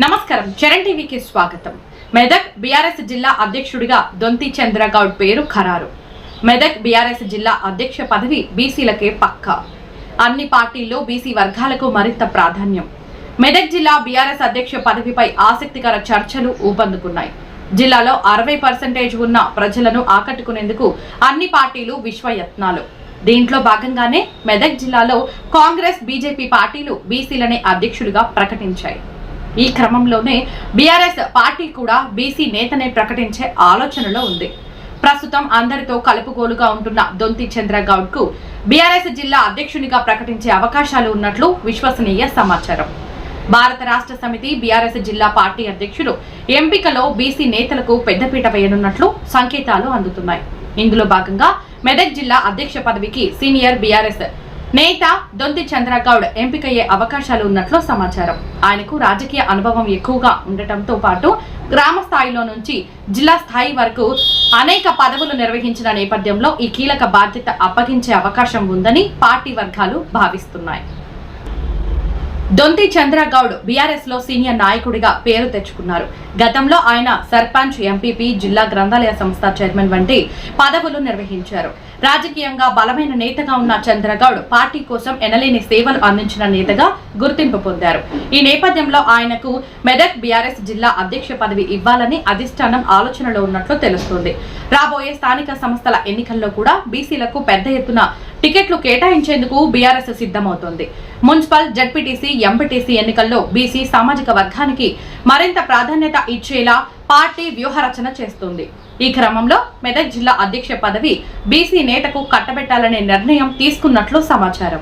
నమస్కారం, చరణ్ టీవీకి స్వాగతం. మెదక్ బీఆర్ఎస్ జిల్లా అధ్యక్షుడిగా దొంతి చంద్రగౌడ్ పేరు ఖరారు. మెదక్ బీఆర్ఎస్ జిల్లా అధ్యక్ష పదవి బీసీలకే పక్కా. అన్ని పార్టీల్లో బీసీ వర్గాలకు మరింత ప్రాధాన్యం. మెదక్ జిల్లా బీఆర్ఎస్ అధ్యక్ష పదవిపై ఆసక్తికర చర్చలు ఊపందుకున్నాయి. జిల్లాలో 60% ఉన్న ప్రజలను ఆకట్టుకునేందుకు అన్ని పార్టీలు విశ్వయత్నాలు. దీంట్లో భాగంగానే మెదక్ జిల్లాలో కాంగ్రెస్, బీజేపీ పార్టీలు బీసీలనే అధ్యక్షుడిగా ప్రకటించాయి. ఈ క్రమంలోనే బీఆర్ఎస్ పార్టీ కూడా బీసీ నేతనే ప్రకటించే ఆలోచనలో ఉంది. ప్రస్తుతం అందరితో కలుపుగోలుగా ఉంటున్న దొంతి చంద్రగౌడ్ కు బీఆర్ఎస్ జిల్లా అధ్యక్షునిగా ప్రకటించే అవకాశాలు ఉన్నట్లు విశ్వసనీయ సమాచారం. భారత రాష్ట్ర సమితి బీఆర్ఎస్ జిల్లా పార్టీ అధ్యక్షుడు ఎంపికలో బీసీ నేతలకు పెద్దపీట వేయనున్నట్లు సంకేతాలు అందుతున్నాయి. ఇందులో భాగంగా మెదక్ జిల్లా అధ్యక్ష పదవికి సీనియర్ బీఆర్ఎస్ నేత దొంతి చంద్రగౌడ్ ఎంపికయ్యే అవకాశాలు ఉన్నట్లు సమాచారం. ఆయనకు రాజకీయ అనుభవం ఎక్కువగా ఉండటంతో పాటు గ్రామ స్థాయిలో నుంచి జిల్లా స్థాయి వరకు అనేక పదవులు నిర్వహించిన నేపథ్యంలో ఈ కీలక బాధ్యత అప్పగించే అవకాశం ఉందని పార్టీ వర్గాలు భావిస్తున్నాయి. దొంతి చంద్రగౌడ్ బీఆర్ఎస్ లో సీనియర్ నాయకుడిగా పేరు తెచ్చుకున్నారు. గతంలో ఆయన సర్పంచ్, ఎంపీపీ, జిల్లా గ్రంథాలయ సంస్థ చైర్మన్ వంటి పదవులు నిర్వహించారు. రాజకీయంగా బలమైన నేతగా ఉన్న చంద్రగౌడ్ పార్టీ కోసం ఎనలేని సేవలు అందించిన నేతగా గుర్తింపు పొందారు. ఈ నేపథ్యంలో ఆయనకు మెదక్ బీఆర్ఎస్ జిల్లా అధ్యక్ష పదవి ఇవ్వాలని అధిష్టానం ఆలోచనలో ఉన్నట్లు తెలుస్తోంది. రాబోయే స్థానిక సంస్థల ఎన్నికల్లో కూడా బీసీలకు పెద్ద ఎత్తున టికెట్లు కేటాయించేందుకు బీఆర్ఎస్ సిద్ధమవుతోంది. మున్సిపల్, జడ్పీటీసీ, ఎంపీటీసీ ఎన్నికల్లో బీసీ సామాజిక వర్గానికి మరింత ప్రాధాన్యత ఇచ్చేలా పార్టీ వ్యూహరచన చేస్తుంది. ఈ క్రమంలో మెదక్ జిల్లా అధ్యక్ష పదవి బీసీ నేతకు కట్టబెట్టాలనే నిర్ణయం తీసుకున్నట్లు సమాచారం.